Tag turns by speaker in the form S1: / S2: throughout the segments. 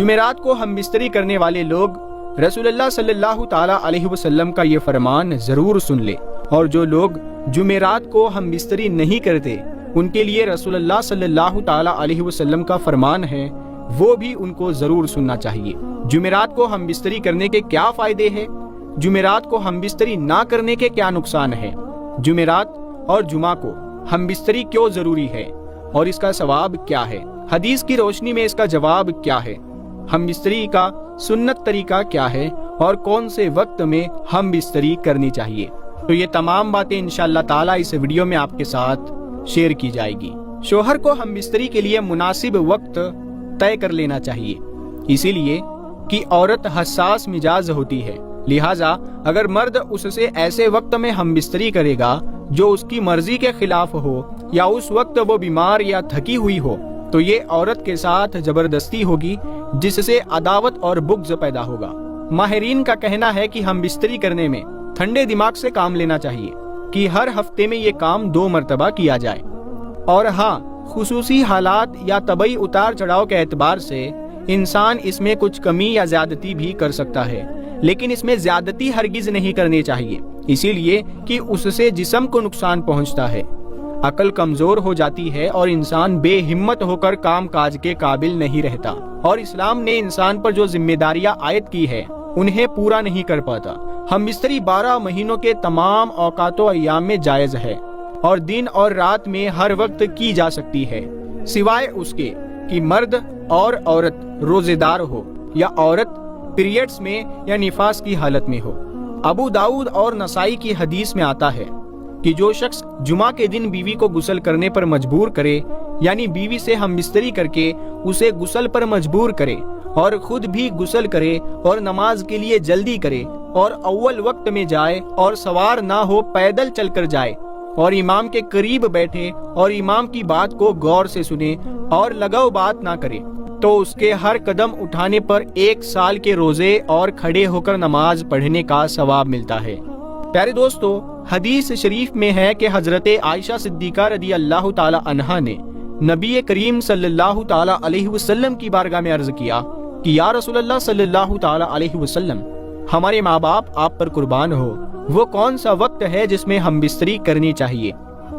S1: جمعرات کو ہم بستری کرنے والے لوگ رسول اللہ صلی اللہ تعالی علیہ وسلم کا یہ فرمان ضرور سن لے، اور جو لوگ جمعرات کو ہم بستری نہیں کرتے ان کے لیے رسول اللہ صلی اللہ تعالی علیہ وسلم کا فرمان ہے وہ بھی ان کو ضرور سننا چاہیے۔ جمعرات کو ہم بستری کرنے کے کیا فائدے ہیں؟ جمعرات کو ہم بستری نہ کرنے کے کیا نقصان ہیں؟ جمعرات اور جمعہ کو ہم بستری کیوں ضروری ہے اور اس کا ثواب کیا ہے؟ حدیث کی روشنی میں اس کا جواب کیا ہے؟ ہم بستری کا سنت طریقہ کیا ہے اور کون سے وقت میں ہم بستری کرنی چاہیے؟ تو یہ تمام باتیں انشاءاللہ تعالی اس ویڈیو میں آپ کے ساتھ شیئر کی جائے گی۔ شوہر کو ہم بستری کے لیے مناسب وقت طے کر لینا چاہیے، اسی لیے کہ عورت حساس مزاج ہوتی ہے، لہٰذا اگر مرد اس سے ایسے وقت میں ہم بستری کرے گا جو اس کی مرضی کے خلاف ہو یا اس وقت وہ بیمار یا تھکی ہوئی ہو تو یہ عورت کے ساتھ زبردستی ہوگی جس سے عداوت اور بغض پیدا ہوگا۔ ماہرین کا کہنا ہے کہ ہم بستری کرنے میں ٹھنڈے دماغ سے کام لینا چاہیے کہ ہر ہفتے میں یہ کام 2 مرتبہ کیا جائے، اور ہاں خصوصی حالات یا طبعی اتار چڑھاؤ کے اعتبار سے انسان اس میں کچھ کمی یا زیادتی بھی کر سکتا ہے، لیکن اس میں زیادتی ہرگز نہیں کرنی چاہیے، اسی لیے کہ اس سے جسم کو نقصان پہنچتا ہے، عقل کمزور ہو جاتی ہے اور انسان بے ہمت ہو کر کام کاج کے قابل نہیں رہتا، اور اسلام نے انسان پر جو ذمہ داریاں عائد کی ہے انہیں پورا نہیں کر پاتا۔ ہم بستری 12 مہینوں کے تمام اوقات و ایام میں جائز ہے اور دن اور رات میں ہر وقت کی جا سکتی ہے، سوائے اس کے کہ مرد اور عورت روزے دار ہو یا عورت پیریڈز میں یا نفاس کی حالت میں ہو۔ ابو داؤد اور نسائی کی حدیث میں آتا ہے کہ جو شخص جمعہ کے دن بیوی کو غسل کرنے پر مجبور کرے، یعنی بیوی سے ہم بستری کر کے اسے غسل پر مجبور کرے اور خود بھی غسل کرے اور نماز کے لیے جلدی کرے اور اول وقت میں جائے اور سوار نہ ہو پیدل چل کر جائے اور امام کے قریب بیٹھے اور امام کی بات کو غور سے سنے اور لگاؤ بات نہ کرے تو اس کے ہر قدم اٹھانے پر 1 سال کے روزے اور کھڑے ہو کر نماز پڑھنے کا ثواب ملتا ہے۔ پیارے دوستو، حدیث شریف میں ہے کہ حضرت عائشہ صدیقہ رضی اللہ تعالی عنہا نے نبی کریم صلی اللہ تعالی علیہ وسلم کی بارگاہ میں عرض کیا کہ یا رسول اللہ صلی اللہ تعالی علیہ وسلم، ہمارے ماں باپ آپ پر قربان ہو، وہ کون سا وقت ہے جس میں ہم بستری کرنی چاہیے؟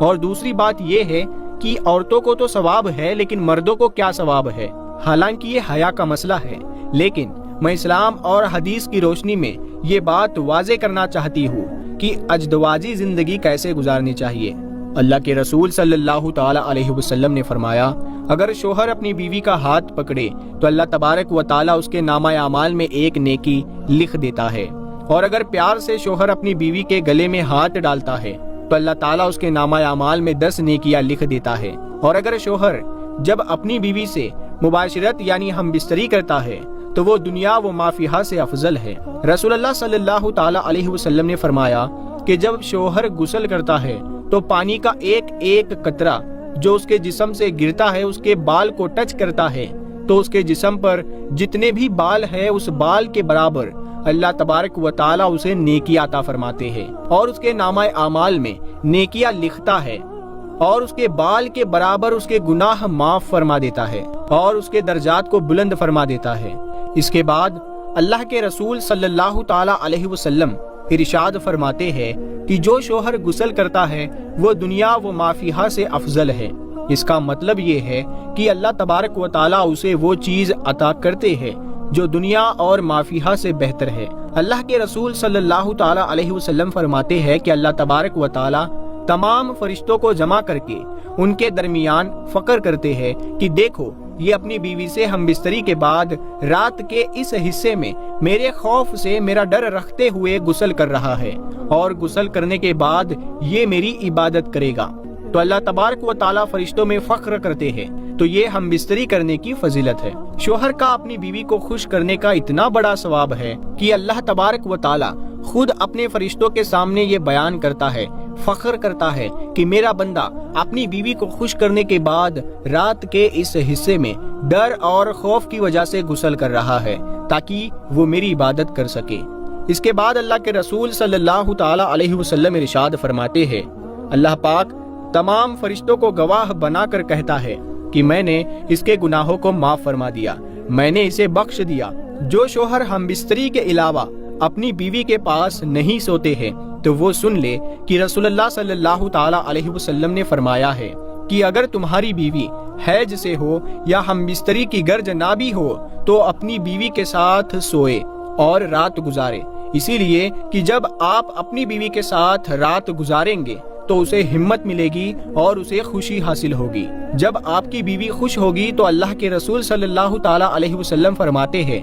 S1: اور دوسری بات یہ ہے کہ عورتوں کو تو ثواب ہے لیکن مردوں کو کیا ثواب ہے؟ حالانکہ یہ حیا کا مسئلہ ہے، لیکن میں اسلام اور حدیث کی روشنی میں یہ بات واضح کرنا چاہتی ہوں کہ ازدواجی زندگی کیسے گزارنی چاہیے۔ اللہ کے رسول صلی اللہ تعالی علیہ وسلم نے فرمایا، اگر شوہر اپنی بیوی کا ہاتھ پکڑے تو اللہ تبارک و تعالی اس کے نامہ اعمال میں 1 نیکی لکھ دیتا ہے، اور اگر پیار سے شوہر اپنی بیوی کے گلے میں ہاتھ ڈالتا ہے تو اللہ تعالیٰ اس کے نامہ اعمال میں 10 نیکیاں لکھ دیتا ہے، اور اگر شوہر جب اپنی بیوی سے مباشرت یعنی ہم بستری کرتا ہے تو وہ دنیا و ما فیہا سے افضل ہے۔ رسول اللہ صلی اللہ تعالی علیہ وسلم نے فرمایا کہ جب شوہر غسل کرتا ہے تو پانی کا ایک قطرہ جو اس کے جسم سے گرتا ہے اس کے بال کو ٹچ کرتا ہے تو اس کے جسم پر جتنے بھی بال ہے اس بال کے برابر اللہ تبارک و تعالی اسے نیکی عطا فرماتے ہیں، اور اس کے نامہ اعمال میں نیکیاں لکھتا ہے، اور اس کے بال کے برابر اس کے گناہ معاف فرما دیتا ہے اور اس کے درجات کو بلند فرما دیتا ہے۔ اس کے بعد اللہ کے رسول صلی اللہ تعالی علیہ وسلم ارشاد فرماتے ہیں کہ جو شوہر غسل کرتا ہے وہ دنیا و ما فیہا سے افضل ہے۔ اس کا مطلب یہ ہے کہ اللہ تبارک و تعالی اسے وہ چیز عطا کرتے ہیں جو دنیا اور ما فیہا سے بہتر ہے۔ اللہ کے رسول صلی اللہ تعالی علیہ وسلم فرماتے ہیں کہ اللہ تبارک و تعالی تمام فرشتوں کو جمع کر کے ان کے درمیان فخر کرتے ہیں کہ دیکھو، یہ اپنی بیوی سے ہم بستری کے بعد رات کے اس حصے میں میرے خوف سے میرا ڈر رکھتے ہوئے غسل کر رہا ہے، اور غسل کرنے کے بعد یہ میری عبادت کرے گا۔ تو اللہ تبارک و تعالیٰ فرشتوں میں فخر کرتے ہیں، تو یہ ہم بستری کرنے کی فضیلت ہے۔ شوہر کا اپنی بیوی کو خوش کرنے کا اتنا بڑا ثواب ہے کہ اللہ تبارک و تعالیٰ خود اپنے فرشتوں کے سامنے یہ بیان کرتا ہے، فخر کرتا ہے کہ میرا بندہ اپنی بیوی کو خوش کرنے کے بعد رات کے اس حصے میں ڈر اور خوف کی وجہ سے غسل کر رہا ہے تاکہ وہ میری عبادت کر سکے۔ اس کے بعد اللہ کے رسول صلی اللہ تعالی علیہ وسلم ارشاد فرماتے ہیں، اللہ پاک تمام فرشتوں کو گواہ بنا کر کہتا ہے کہ میں نے اس کے گناہوں کو معاف فرما دیا۔ میں نے اسے بخش دیا۔ جو شوہر ہم بستری کے علاوہ اپنی بیوی کے پاس نہیں سوتے ہیں تو وہ سن لے کہ رسول اللہ صلی اللہ تعالی علیہ وسلم نے فرمایا ہے کہ اگر تمہاری بیوی حیض سے ہو یا ہم بستری کی گرج نہ بھی ہو تو اپنی بیوی کے ساتھ سوئے اور رات گزارے، اسی لیے کہ جب آپ اپنی بیوی کے ساتھ رات گزاریں گے تو اسے ہمت ملے گی اور اسے خوشی حاصل ہوگی۔ جب آپ کی بیوی خوش ہوگی تو اللہ کے رسول صلی اللہ تعالی علیہ وسلم فرماتے ہیں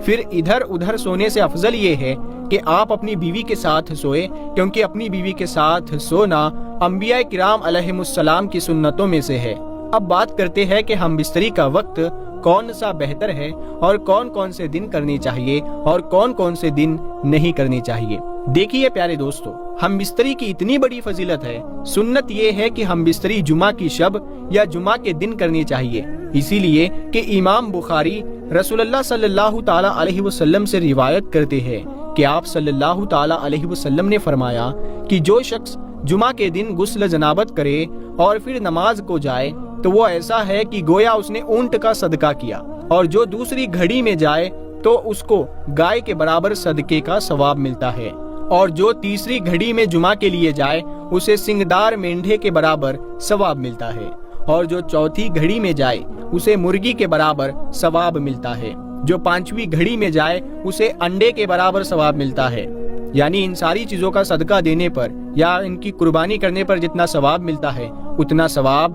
S1: پھر ادھر ادھر سونے سے افضل یہ ہے کہ آپ اپنی بیوی کے ساتھ سوئے، کیونکہ اپنی بیوی کے ساتھ سونا انبیاء کرام علیہم السلام کی سنتوں میں سے ہے۔ اب بات کرتے ہیں کہ ہم بستری کا وقت کون سا بہتر ہے اور کون کون سے دن کرنی چاہیے اور کون کون سے دن نہیں کرنی چاہیے۔ دیکھیے پیارے دوستو، ہم بستری کی اتنی بڑی فضیلت ہے، سنت یہ ہے کہ ہم بستری جمعہ کی شب یا جمعہ کے دن کرنی چاہیے، اسی لیے کہ امام بخاری رسول اللہ صلی اللہ تعالی علیہ وسلم سے روایت کرتے ہیں کہ آپ صلی اللہ تعالی علیہ وسلم نے فرمایا کہ جو شخص جمعہ کے دن غسل جنابت کرے اور پھر نماز کو جائے تو وہ ایسا ہے کہ گویا اس نے اونٹ کا صدقہ کیا، اور جو دوسری گھڑی میں جائے تو اس کو گائے کے برابر صدقے کا ثواب ملتا ہے، اور جو تیسری گھڑی میں جمعہ کے لیے جائے اسے سنگدار مینڈھے کے برابر ثواب ملتا ہے، اور جو چوتھی گھڑی میں جائے اسے مرغی کے برابر ثواب ملتا ہے، جو پانچویں گھڑی میں جائے اسے انڈے کے برابر ثواب ملتا ہے۔ یعنی ان ساری چیزوں کا صدقہ دینے پر یا ان کی قربانی کرنے پر جتنا ثواب ملتا ہے اتنا ثواب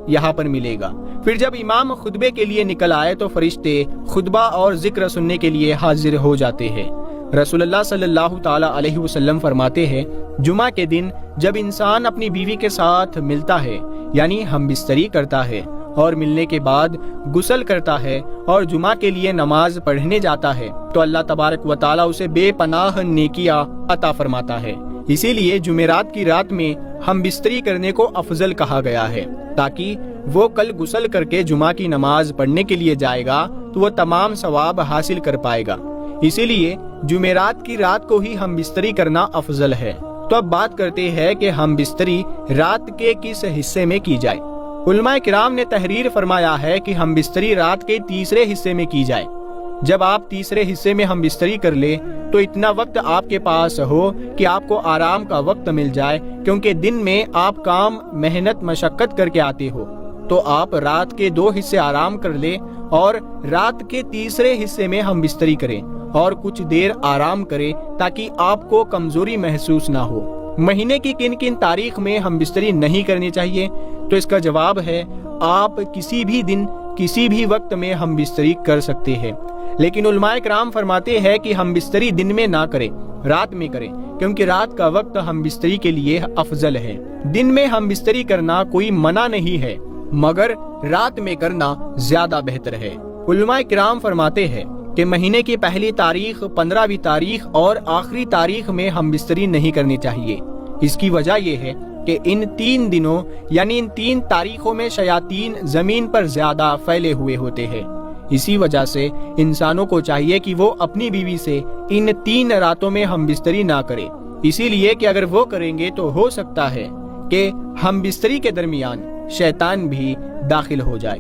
S1: یہاں پر ملے گا۔ پھر جب امام خطبے کے لیے نکل آئے تو فرشتے خطبہ اور ذکر سننے کے لیے حاضر ہو جاتے ہیں۔ رسول اللہ صلی اللہ تعالی علیہ وسلم فرماتے ہیں جمعہ کے دن جب انسان اپنی بیوی کے ساتھ ملتا ہے یعنی ہم بستری کرتا ہے اور ملنے کے بعد غسل کرتا ہے اور جمعہ کے لیے نماز پڑھنے جاتا ہے تو اللہ تبارک و تعالی اسے بے پناہ نیکیاں عطا فرماتا ہے۔ اسی لیے جمعرات کی رات میں ہم بستری کرنے کو افضل کہا گیا ہے، تاکہ وہ کل غسل کر کے جمعہ کی نماز پڑھنے کے لیے جائے گا تو وہ تمام ثواب حاصل کر پائے گا۔ اسی لیے جمعرات کی رات کو ہی ہم بستری کرنا افضل ہے۔ تو اب بات کرتے ہیں کہ ہم بستری رات کے کس حصے میں کی جائے۔ علماء کرام نے تحریر فرمایا ہے کہ ہم بستری رات کے تیسرے حصے میں کی جائے۔ جب آپ تیسرے حصے میں ہم بستری کر لیں تو اتنا وقت آپ کے پاس ہو کہ آپ کو آرام کا وقت مل جائے، کیونکہ دن میں آپ کام محنت مشقت کر کے آتے ہو، تو آپ رات کے 2 حصے آرام کر لیں اور رات کے تیسرے حصے میں ہم بستری کریں اور کچھ دیر آرام کریں تاکہ آپ کو کمزوری محسوس نہ ہو۔ مہینے کی کن کن تاریخ میں ہم بستری نہیں کرنی چاہیے؟ تو اس کا جواب ہے آپ کسی بھی دن کسی بھی وقت میں ہم بستری کر سکتے ہیں، لیکن علماء کرام فرماتے ہیں کہ ہم بستری دن میں نہ کریں، رات میں کریں، کیونکہ رات کا وقت ہم بستری کے لیے افضل ہے۔ دن میں ہم بستری کرنا کوئی منع نہیں ہے، مگر رات میں کرنا زیادہ بہتر ہے۔ علماء کرام فرماتے ہیں کہ مہینے کی پہلی تاریخ، 15ویں تاریخ اور آخری تاریخ میں ہم بستری نہیں کرنی چاہیے۔ اس کی وجہ یہ ہے کہ ان 3 دنوں یعنی ان 3 تاریخوں میں شیاطین زمین پر زیادہ پھیلے ہوئے ہوتے ہیں۔ اسی وجہ سے انسانوں کو چاہیے کہ وہ اپنی بیوی سے ان 3 راتوں میں ہم بستری نہ کرے، اسی لیے کہ اگر وہ کریں گے تو ہو سکتا ہے کہ ہم بستری کے درمیان شیطان بھی داخل ہو جائے۔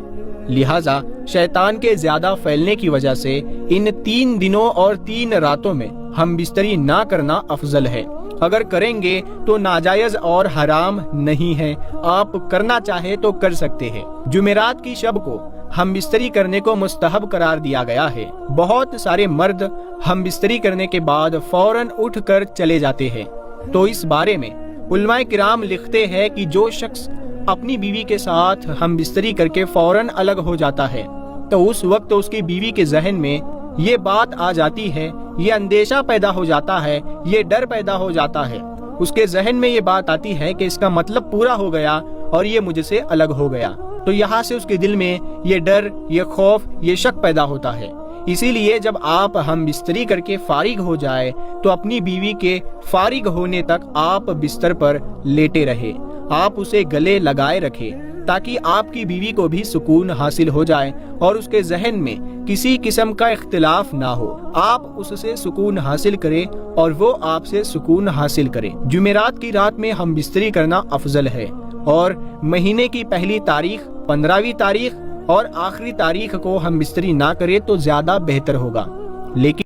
S1: لہٰذا شیطان کے زیادہ پھیلنے کی وجہ سے ان 3 دنوں اور 3 راتوں میں ہم بستری نہ کرنا افضل ہے۔ اگر کریں گے تو ناجائز اور حرام نہیں ہے، آپ کرنا چاہے تو کر سکتے ہیں۔ جمعرات کی شب کو ہم بستری کرنے کو مستحب قرار دیا گیا ہے۔ بہت سارے مرد ہم بستری کرنے کے بعد فوراً اٹھ کر چلے جاتے ہیں، تو اس بارے میں علماء کرام لکھتے ہیں کہ جو شخص اپنی بیوی کے ساتھ ہم بستری کر کے فوراً الگ ہو جاتا ہے تو اس وقت اس کی بیوی کے ذہن میں یہ بات آ جاتی ہے، یہ اندیشہ پیدا ہو جاتا ہے، یہ ڈر پیدا ہو جاتا ہے، اس کے ذہن میں یہ بات آتی ہے کہ اس کا مطلب پورا ہو گیا اور یہ مجھ سے الگ ہو گیا، تو یہاں سے اس کے دل میں یہ ڈر، یہ خوف، یہ شک پیدا ہوتا ہے۔ اسی لیے جب آپ ہم بستری کر کے فارغ ہو جائے تو اپنی بیوی کے فارغ ہونے تک آپ بستر پر لیٹے رہے، آپ اسے گلے لگائے رکھے تاکہ آپ کی بیوی کو بھی سکون حاصل ہو جائے اور اس کے ذہن میں کسی قسم کا اختلاف نہ ہو۔ آپ اس سے سکون حاصل کریں اور وہ آپ سے سکون حاصل کرے۔ جمعرات کی رات میں ہم بستری کرنا افضل ہے، اور مہینے کی پہلی تاریخ، 15ویں تاریخ اور آخری تاریخ کو ہم بستری نہ کرے تو زیادہ بہتر ہوگا، لیکن